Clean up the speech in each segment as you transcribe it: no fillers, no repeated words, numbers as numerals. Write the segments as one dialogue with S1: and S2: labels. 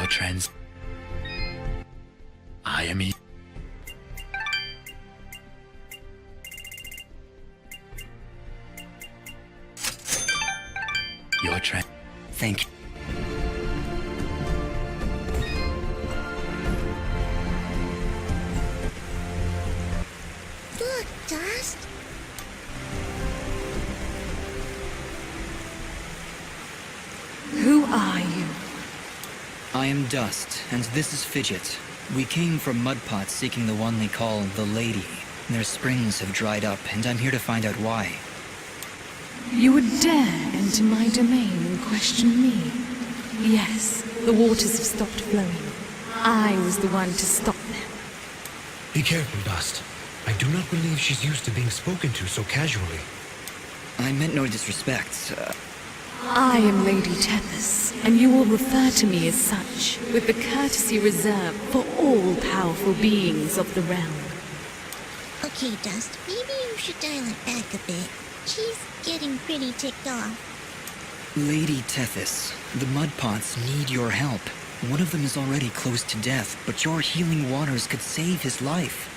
S1: Trans. I am your trend. Thank you.
S2: Look, Dust.
S3: Who are you?
S4: I am Dust, and this is Fidget. We came from Mudpot seeking the one they call the Lady. Their springs have dried up, and I'm here to find out why.
S3: You would dare enter my domain and question me? Yes, the waters have stopped flowing. I was the one to stop them.
S5: Be careful, Dust. I do not believe she's used to being spoken to so casually.
S4: I meant no disrespect.
S3: I am Lady Tethys, and you will refer to me as such, with the courtesy reserved for all powerful beings of the realm.
S2: Okay, Dust, maybe you should dial it back a bit. She's getting pretty ticked off.
S4: Lady Tethys, the Mudpots need your help. One of them is already close to death, but your healing waters could save his life.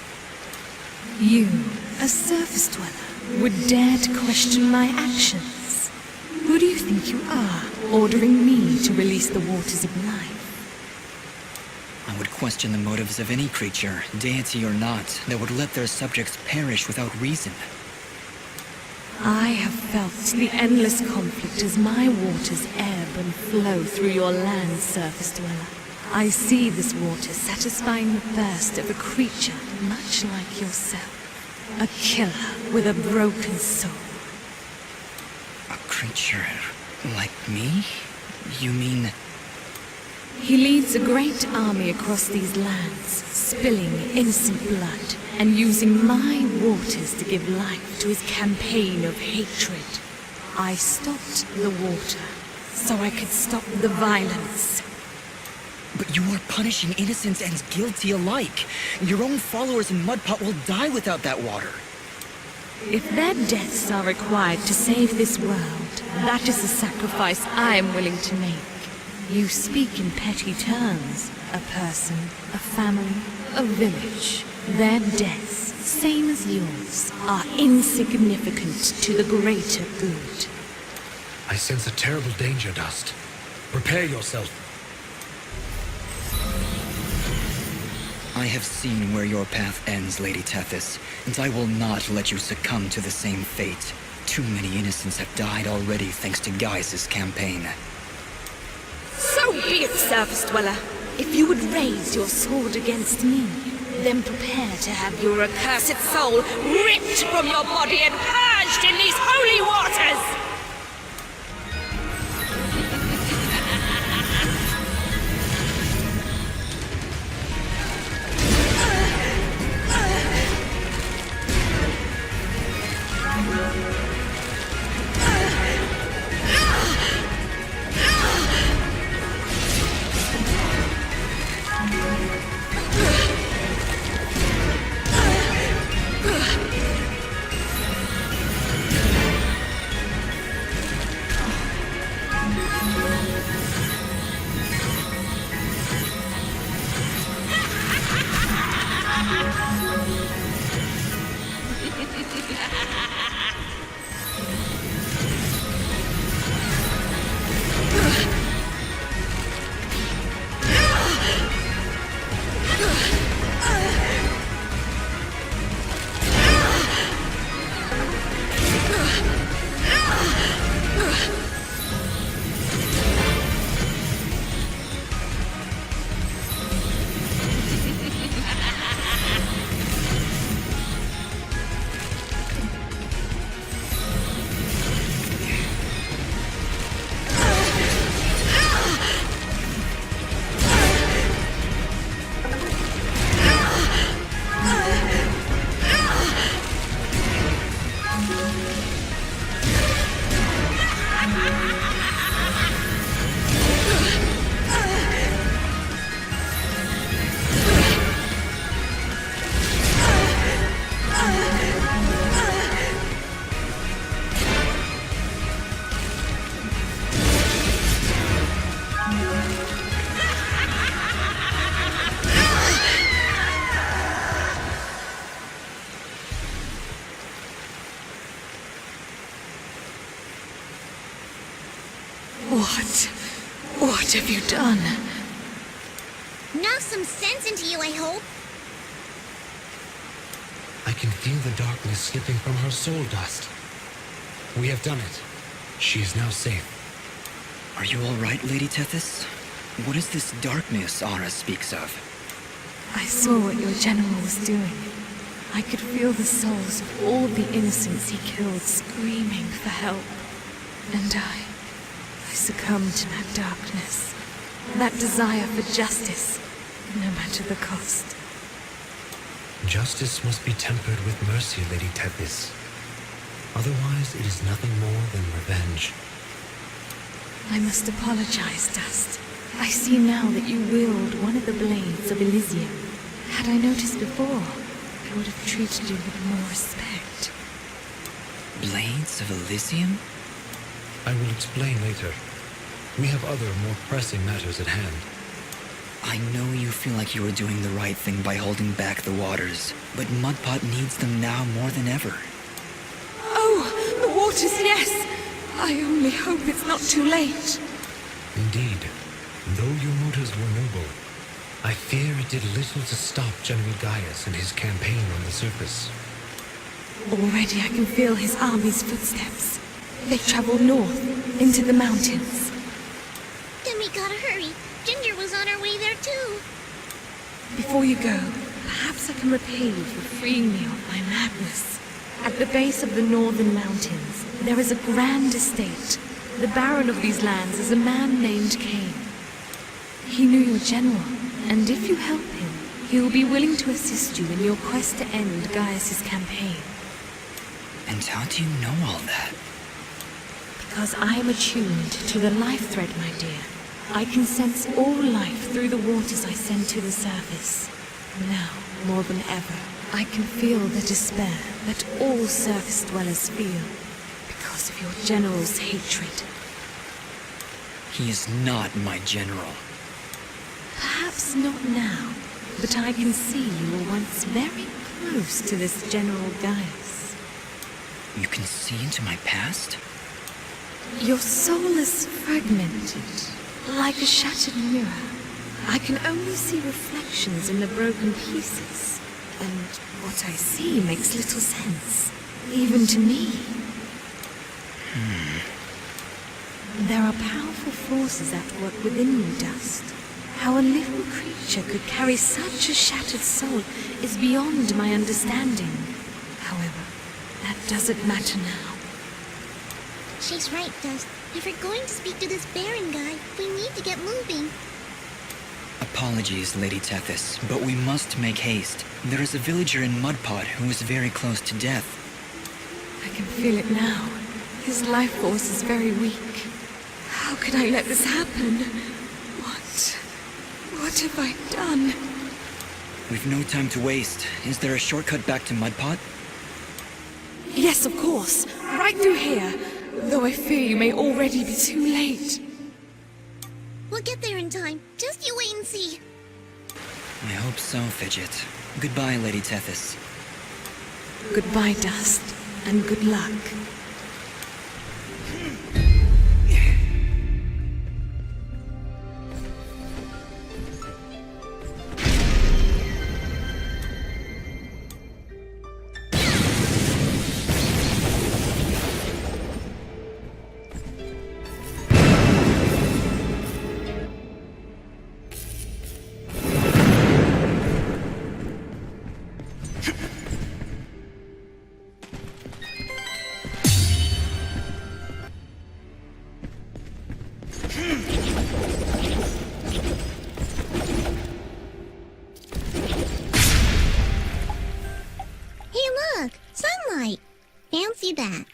S3: You, a surface dweller, would dare to question my actions? Who do you think you are, ordering me to release the waters of life?
S4: I would question the motives of any creature, deity or not, that would let their subjects perish without reason.
S3: I have felt the endless conflict as my waters ebb and flow through your land, surface dweller. I see this water satisfying the thirst of a creature much like yourself. A killer with a broken soul.
S4: A creature like me? You mean...
S3: He leads a great army across these lands, spilling innocent blood, and using my waters to give life to his campaign of hatred. I stopped the water, so I could stop the violence.
S4: But you are punishing innocent and guilty alike. Your own followers in Mudpot will die without that water.
S3: If their deaths are required to save this world, that is a sacrifice I am willing to make. You speak in petty terms. A person, a family, a village. Their deaths, same as yours, are insignificant to the greater good.
S5: I sense a terrible danger, Dust. Prepare yourself.
S4: I have seen where your path ends, Lady Tethys, and I will not let you succumb to the same fate. Too many innocents have died already thanks to Gaius' campaign.
S3: So be it, surface dweller. If you would raise your sword against me, then prepare to have your accursed soul ripped from your body and purged in these holy waters! What have you done?
S2: Knock some sense into you, I hope.
S5: I can feel the darkness slipping from her soul dust. We have done it. She is now safe.
S4: Are you all right, Lady Tethys? What is this darkness Aura speaks of?
S3: I saw what your general was doing. I could feel the souls of all the innocents he killed screaming for help. And I succumbed to that darkness. That desire for justice, no matter the cost.
S5: Justice must be tempered with mercy, Lady Tethys. Otherwise, it is nothing more than revenge.
S3: I must apologize, Dust. I see now that you wield one of the blades of Elysian. Had I noticed before, I would have treated you with more respect.
S4: Blades of Elysium?
S5: I will explain later. We have other, more pressing matters at hand.
S4: I know you feel like you were doing the right thing by holding back the waters, but Mudpot needs them now more than ever.
S3: Oh, the waters, yes! I only hope it's not too late.
S5: Indeed, though your motives were noble, I fear it did little to stop General Gaius and his campaign on the surface.
S3: Already I can feel his army's footsteps. They've traveled north, into the mountains.
S2: Then we gotta hurry. Ginger was on her way there too.
S3: Before you go, perhaps I can repay you for freeing me of my madness. At the base of the northern mountains, there is a grand estate. The baron of these lands is a man named Qu'elle. He knew your general, and if you help him, he will be willing to assist you in your quest to end Gaius's campaign.
S4: And how do you know all that?
S3: Because I am attuned to the life thread, my dear. I can sense all life through the waters I send to the surface. Now, more than ever, I can feel the despair that all surface dwellers feel because of your general's hatred.
S4: He is not my general.
S3: Perhaps not now, but I can see you were once very close to this General Gaius.
S4: You can see into my past?
S3: Your soul is fragmented, like a shattered mirror. I can only see reflections in the broken pieces, and what I see makes little sense, even to me. There are powerful forces at work within you, Dust. How a living creature could carry such a shattered soul is beyond my understanding. However, that doesn't matter now.
S2: She's right, Dust. If we're going to speak to this Baron guy, we need to get moving.
S4: Apologies, Lady Tethys, but we must make haste. There is a villager in Mudpot who is very close to death.
S3: I can feel it now. His life force is very weak. How could I let this happen? What have I done?
S4: We've no time to waste. Is there a shortcut back to Mudpot?
S3: Yes, of course. Right through here. Though I fear you may already be too late.
S2: We'll get there in time. Just you wait and see.
S4: I hope so, Fidget. Goodbye, Lady Tethys.
S3: Goodbye, Dust, and good luck.
S2: Sunlight. Fancy that.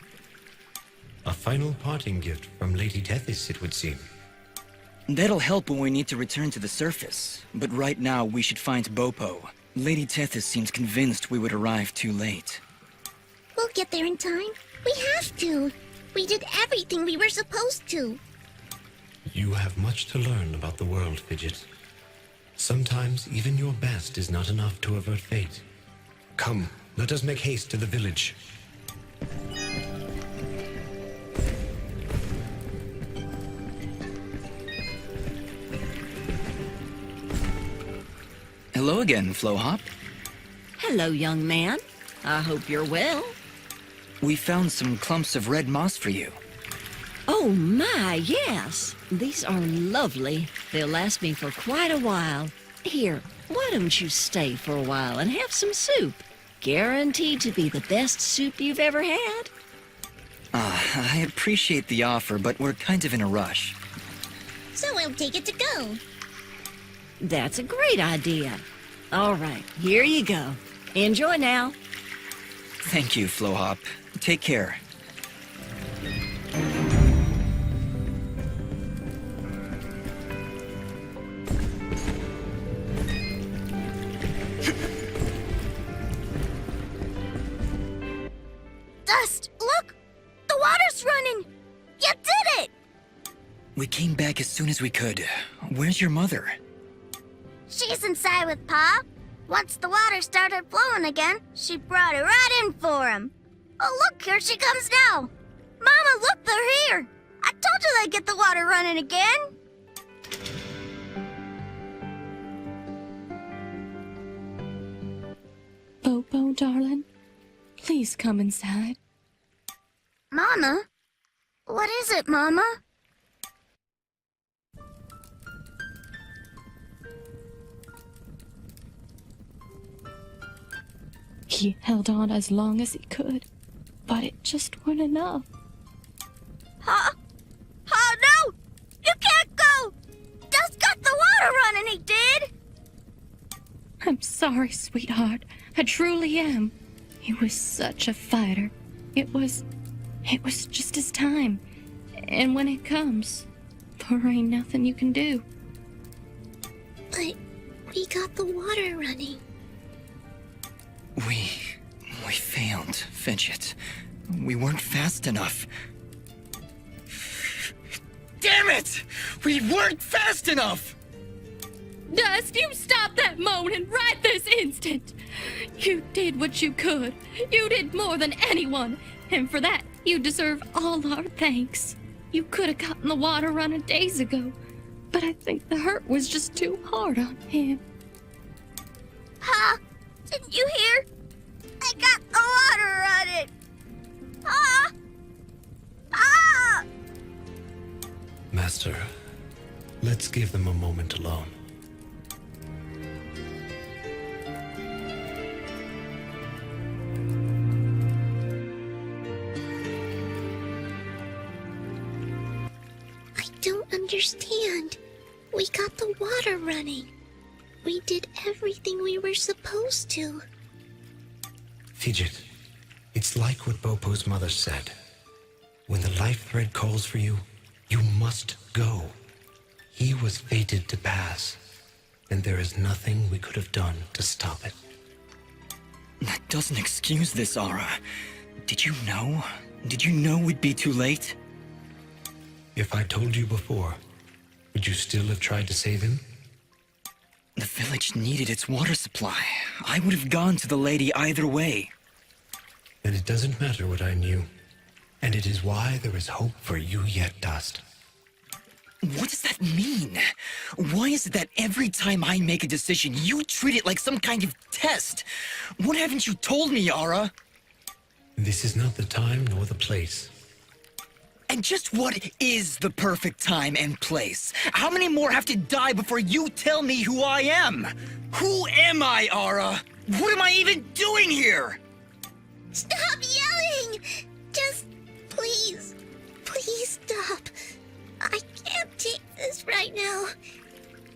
S5: A final parting gift from Lady Tethys, it would seem.
S4: That'll help when we need to return to the surface. But right now, we should find Bopo. Lady Tethys seems convinced we would arrive too late.
S2: We'll get there in time. We have to. We did everything we were supposed to.
S5: You have much to learn about the world, Fidget. Sometimes even your best is not enough to avert fate. Come, let us make haste to the village.
S4: Hello again, Flohop.
S3: Hello, young man. I hope you're well.
S4: We found some clumps of red moss for you.
S3: Oh my, yes. These are lovely. They'll last me for quite a while. Here, why don't you stay for a while and have some soup? Guaranteed to be the best soup you've ever had.
S4: I appreciate the offer, but we're kind of in a rush.
S2: So I'll take it to go.
S3: That's a great idea. All right, here you go. Enjoy now.
S4: Thank you, Flohop. Take care.
S2: Dust, look! The water's running! You did it!
S4: We came back as soon as we could. Where's your mother?
S2: She's inside with Pa. Once the water started flowing again, she brought it right in for him. Oh, look, here she comes now. Mama, look, they're here. I told you they'd get the water running again.
S6: Bobo, darling, please come inside.
S2: Mama? What is it, Mama?
S6: He held on as long as he could, but it just wasn't enough.
S2: Huh? Oh, no! You can't go! Dust got the water running, he did!
S6: I'm sorry, sweetheart. I truly am. He was such a fighter. It was just his time. And when it comes, there ain't nothing you can do.
S2: But we got the water running.
S4: We failed, Fidget. We weren't fast enough. Damn it! We weren't fast enough!
S6: Dust, you stop that moaning right this instant. You did what you could. You did more than anyone. And for that, you deserve all our thanks. You could have gotten the water running days ago, but I think the hurt was just too hard on him.
S2: Huh? Didn't you hear? I got the water running. Ah! Ah!
S5: Master, let's give them a moment alone.
S2: I don't understand. We got the water running. We did everything we were supposed to.
S5: Fidget, it's like what Bopo's mother said. When the life thread calls for you, you must go. He was fated to pass, and there is nothing we could have done to stop it.
S4: That doesn't excuse this, Aura. Did you know? Did you know we'd be too late?
S5: If I told you before, would you still have tried to save him?
S4: The village needed its water supply. I would have gone to the lady either way.
S5: Then it doesn't matter what I knew. And it is why there is hope for you yet, Dust.
S4: What does that mean? Why is it that every time I make a decision, you treat it like some kind of test? What haven't you told me, Aura?
S5: This is not the time nor the place.
S4: And just what is the perfect time and place? How many more have to die before you tell me who I am? Who am I, Aura? What am I even doing here?
S2: Stop yelling! Just please stop. I can't take this right now.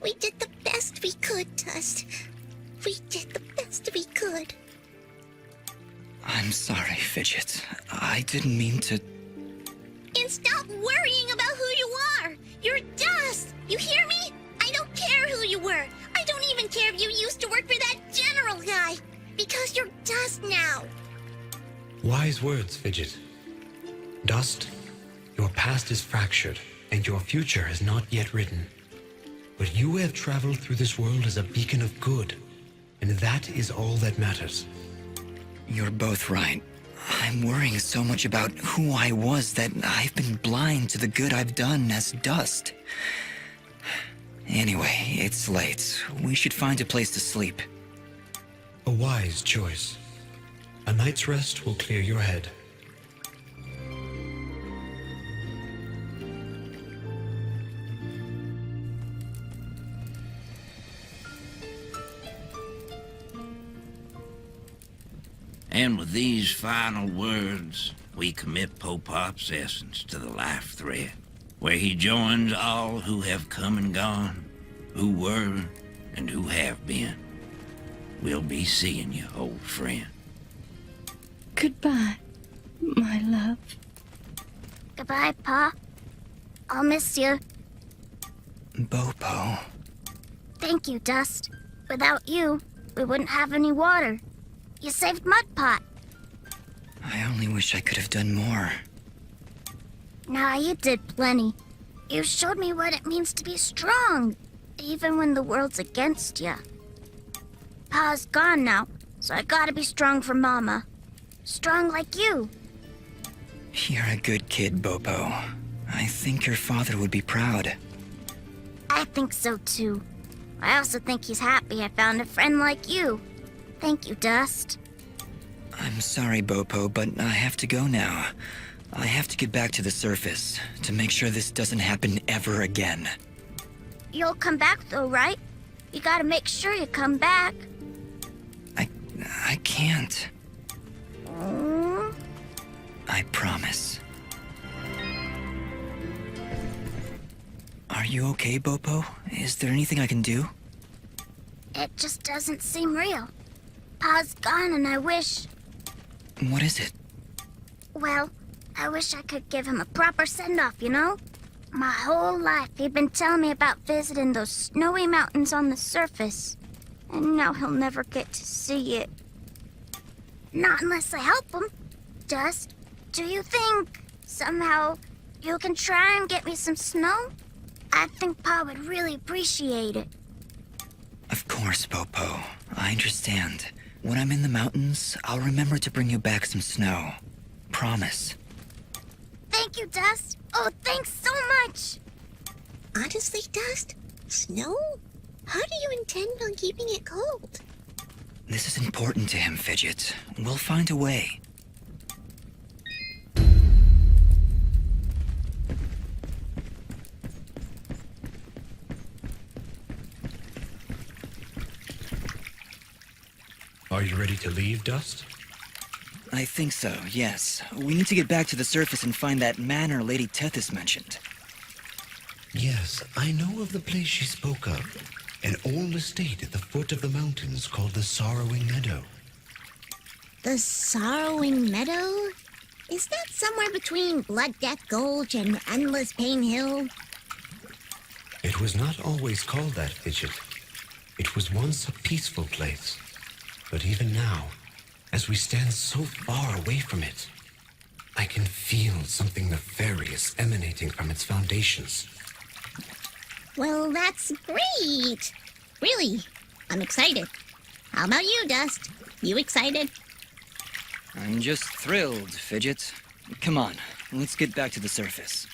S2: We did the best we could, Dust. We did the best we could.
S4: I'm sorry, Fidget. I didn't mean to...
S2: And stop worrying about who you are. You're Dust. You hear me? I don't care who you were. I don't even care if you used to work for that general guy. Because you're Dust now.
S5: Wise words, Fidget. Dust, your past is fractured, and your future is not yet written. But you have traveled through this world as a beacon of good, and that is all that matters.
S4: You're both right. I'm worrying so much about who I was that I've been blind to the good I've done as Dust. Anyway, it's late. We should find a place to sleep.
S5: A wise choice. A night's rest will clear your head.
S7: And with these final words, we commit Popop's essence to the life thread, where he joins all who have come and gone, who were and who have been. We'll be seeing you, old friend.
S6: Goodbye, my love.
S2: Goodbye, Pa. I'll miss you.
S4: Bopo.
S2: Thank you, Dust. Without you, we wouldn't have any water. You saved Mudpot.
S4: I only wish I could have done more.
S2: Nah, you did plenty. You showed me what it means to be strong, even when the world's against ya. Pa's gone now, so I gotta be strong for Mama. Strong like you.
S4: You're a good kid, Bopo. I think your father would be proud.
S2: I think so too. I also think he's happy I found a friend like you. Thank you, Dust.
S4: I'm sorry, Bopo, but I have to go now. I have to get back to the surface to make sure this doesn't happen ever again.
S2: You'll come back though, right? You gotta make sure you come back.
S4: I can't.
S2: Mm.
S4: I promise. Are you okay, Bopo? Is there anything I can do?
S2: It just doesn't seem real. Pa's gone and I wish...
S4: What is it?
S2: Well, I wish I could give him a proper send-off, you know? My whole life he'd been telling me about visiting those snowy mountains on the surface. And now he'll never get to see it. Not unless I help him. Dust, do you think, somehow, you can try and get me some snow? I think Pa would really appreciate it.
S4: Of course, Bopo. I understand. When I'm in the mountains, I'll remember to bring you back some snow. Promise.
S2: Thank you, Dust. Oh, thanks so much. Honestly, Dust, snow? How do you intend on keeping it cold?
S4: This is important to him, Fidget. We'll find a way.
S5: Are you ready to leave, Dust?
S4: I think so, yes. We need to get back to the surface and find that manor Lady Tethys mentioned.
S5: Yes, I know of the place she spoke of. An old estate at the foot of the mountains called the Sorrowing Meadow.
S2: The Sorrowing Meadow? Is that somewhere between Blood Death Gulch and Endless Pain Hill?
S5: It was not always called that, Fidget. It was once a peaceful place. But even now, as we stand so far away from it, I can feel something nefarious emanating from its foundations.
S2: Well, that's great. Really, I'm excited. How about you, Dust? You excited?
S4: I'm just thrilled, Fidget. Come on, let's get back to the surface.